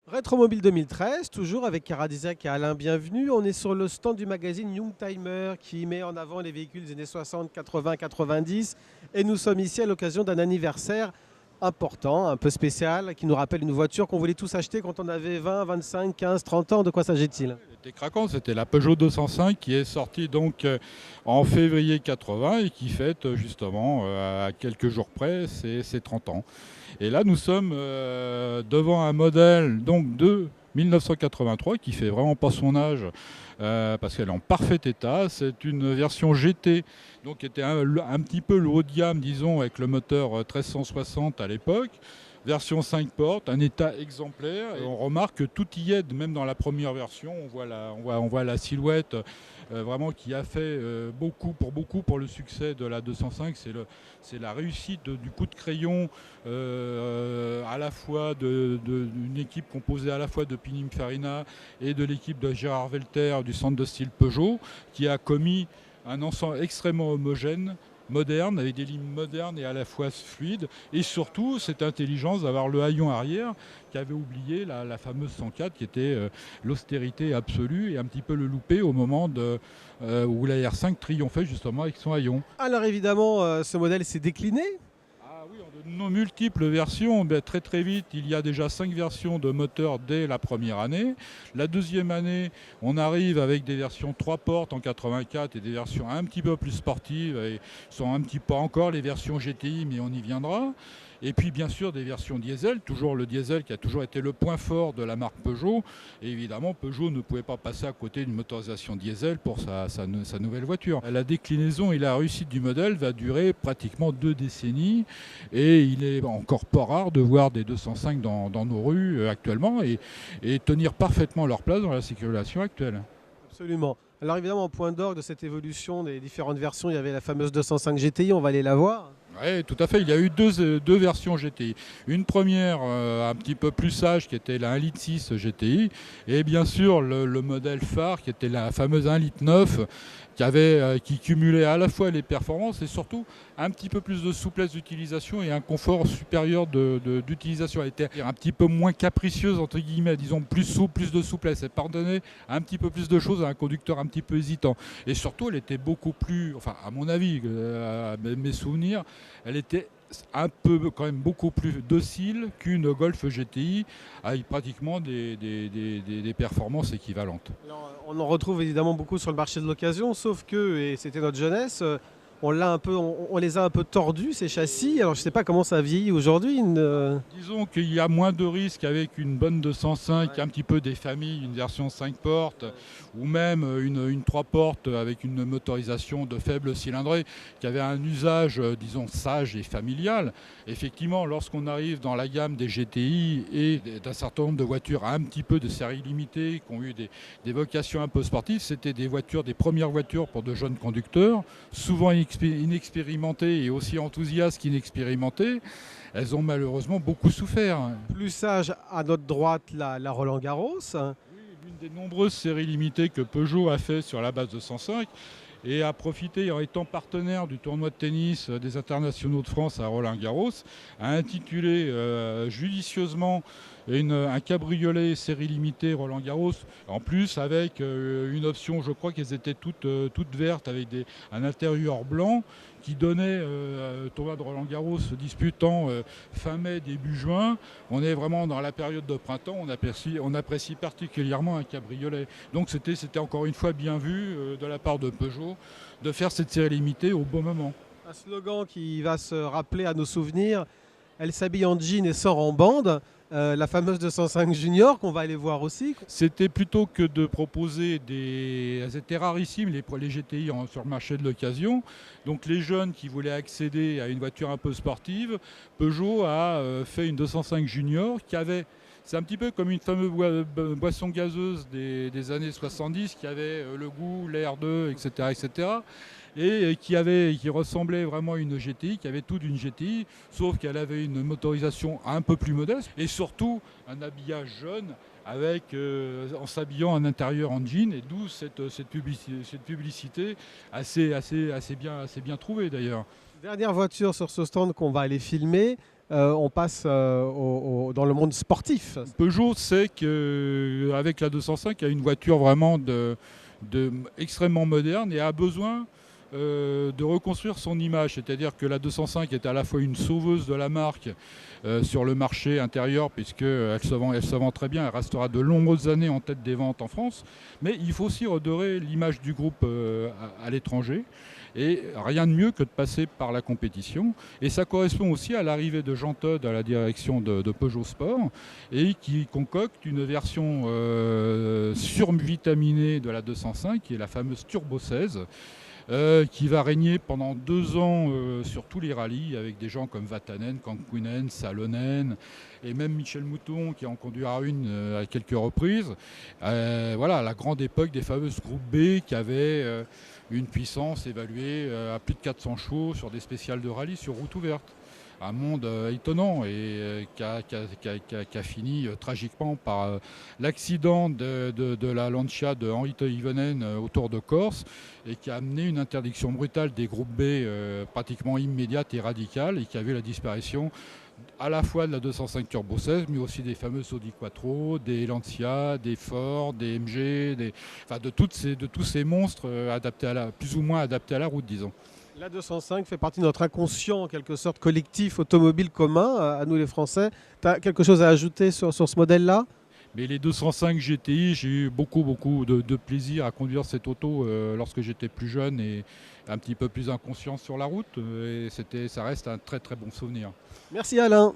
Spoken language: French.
Rétromobile 2013, toujours avec Caradisiac et Alain Bienvenu. On est sur le stand du magazine Youngtimer qui met en avant les véhicules des années 60, 80, 90. Et nous sommes ici à l'occasion d'un anniversaire important, un peu spécial, qui nous rappelle une voiture qu'on voulait tous acheter quand on avait 20, 25, 15, 30 ans. De quoi s'agit-il? C'était craquant, c'était la Peugeot 205 qui est sortie donc en février 80 et qui fête justement à quelques jours près ses 30 ans. Et là nous sommes devant un modèle donc de 1983 qui fait vraiment pas son âge parce qu'elle est en parfait état. C'est une version GT donc qui était un petit peu le haut de gamme disons avec le moteur 1360 à l'époque. Version 5 portes, un état exemplaire. Et on remarque que tout y est, même dans la première version. On voit la silhouette vraiment qui a fait beaucoup pour le succès de la 205. C'est la réussite du coup de crayon à la fois d'une équipe composée à la fois de Pininfarina et de l'équipe de Gérard Velter du centre de style Peugeot qui a commis un ensemble extrêmement homogène, moderne, avec des lignes modernes et à la fois fluides. Et surtout, cette intelligence d'avoir le haillon arrière qui avait oublié la fameuse 104 qui était l'austérité absolue et un petit peu le loupé au moment où la R5 triomphait justement avec son haillon. Alors évidemment, ce modèle s'est décliné. Ah oui, en de multiples versions. Ben, très très vite, il y a déjà 5 versions de moteur dès la première année. La deuxième année, on arrive avec des versions 3 portes en 84 et des versions un petit peu plus sportives. Et sont un petit peu encore les versions GTI, mais on y viendra. Et puis bien sûr des versions diesel, toujours le diesel qui a toujours été le point fort de la marque Peugeot. Et évidemment, Peugeot ne pouvait pas passer à côté d'une motorisation diesel pour sa nouvelle voiture. La déclinaison et la réussite du modèle va durer pratiquement 2 décennies. Et il est encore pas rare de voir des 205 dans nos rues actuellement et tenir parfaitement leur place dans la circulation actuelle. Absolument. Alors évidemment, en point d'orgue de cette évolution des différentes versions, il y avait la fameuse 205 GTI, on va aller la voir. Oui, tout à fait. Il y a eu deux versions GTI. Une première un petit peu plus sage qui était la 1,6 litre GTI et bien sûr le modèle phare qui était la fameuse 1,9 litre qui cumulait à la fois les performances et surtout un petit peu plus de souplesse d'utilisation et un confort supérieur d'utilisation. Elle était un petit peu moins capricieuse, entre guillemets, disons plus souple, plus de souplesse. Elle pardonnait un petit peu plus de choses à un conducteur un petit peu hésitant. Et surtout, elle était beaucoup plus, enfin à mon avis, à mes souvenirs, elle était un peu quand même beaucoup plus docile qu'une Golf GTI avec pratiquement des performances équivalentes. Alors, on en retrouve évidemment beaucoup sur le marché de l'occasion, sauf que, et c'était notre jeunesse, on les a un peu tordus ces châssis. Alors je ne sais pas comment ça vieillit aujourd'hui. Disons qu'il y a moins de risques avec une bonne 205, ouais, un petit peu des familles, une version 5 portes, ou même une 3 portes avec une motorisation de faible cylindrée qui avait un usage, disons, sage et familial. Effectivement, lorsqu'on arrive dans la gamme des GTI et d'un certain nombre de voitures un petit peu de série limitée, qui ont eu des vocations un peu sportives, c'était des premières voitures pour de jeunes conducteurs, souvent inexpérimentés et aussi enthousiastes qu'inexpérimentés. Elles ont malheureusement beaucoup souffert. Plus sage à notre droite, la Roland Garros. Oui, l'une des nombreuses séries limitées que Peugeot a fait sur la base de 105 et a profité, en étant partenaire du tournoi de tennis des internationaux de France à Roland-Garros, a intitulé judicieusement un cabriolet série limitée Roland-Garros, en plus avec une option, je crois qu'elles étaient toutes vertes, avec un intérieur blanc qui donnait tournoi de Roland-Garros se disputant fin mai, début juin. On est vraiment dans la période de printemps, on apprécie particulièrement un cabriolet. Donc c'était encore une fois bien vu de la part de Peugeot de faire cette série limitée au bon moment. Un slogan qui va se rappeler à nos souvenirs. Elle s'habille en jean et sort en bande. La fameuse 205 Junior qu'on va aller voir aussi. C'était plutôt que de proposer elles étaient rarissimes les GTI sur le marché de l'occasion. Donc les jeunes qui voulaient accéder à une voiture un peu sportive, Peugeot a fait une 205 Junior qui avait... C'est un petit peu comme une fameuse boisson gazeuse des années 70 qui avait le goût, l'air d'eux, etc., etc. Et qui ressemblait vraiment à une GTI, qui avait tout d'une GTI, sauf qu'elle avait une motorisation un peu plus modeste et surtout un habillage jaune en s'habillant en intérieur en jean, et d'où cette publicité assez bien trouvée d'ailleurs. Dernière voiture sur ce stand qu'on va aller filmer. on passe dans le monde sportif. Peugeot sait qu'avec la 205, il y a une voiture vraiment extrêmement moderne et a besoin de reconstruire son image. C'est-à-dire que la 205 est à la fois une sauveuse de la marque sur le marché intérieur, puisqu'elle se vend très bien, elle restera de nombreuses années en tête des ventes en France, mais il faut aussi redorer l'image du groupe à l'étranger. Et rien de mieux que de passer par la compétition. Et ça correspond aussi à l'arrivée de Jean Todt à la direction de Peugeot Sport, et qui concocte une version survitaminée de la 205, qui est la fameuse Turbo 16, qui va régner pendant 2 ans sur tous les rallyes, avec des gens comme Vatanen, Kankkunen, Salonen, et même Michel Mouton qui en conduira une à quelques reprises. Voilà, la grande époque des fameuses groupes B qui avaient une puissance évaluée à plus de 400 chevaux sur des spéciales de rallye sur route ouverte. Un monde étonnant et qui a fini tragiquement par l'accident de la Lancia de Henri Toivonen au Tour de Corse, et qui a amené une interdiction brutale des groupes B pratiquement immédiate et radicale, et qui a vu la disparition à la fois de la 205 Turbo 16, mais aussi des fameux Audi Quattro, des Lancia, des Ford, des MG, enfin de tous ces monstres plus ou moins adaptés à la route, disons. La 205 fait partie de notre inconscient, en quelque sorte, collectif automobile commun, à nous les Français. Tu as quelque chose à ajouter sur ce modèle-là? Mais les 205 GTI, j'ai eu beaucoup de plaisir à conduire cette auto lorsque j'étais plus jeune et un petit peu plus inconscient sur la route. Et ça reste un très très bon souvenir. Merci Alain.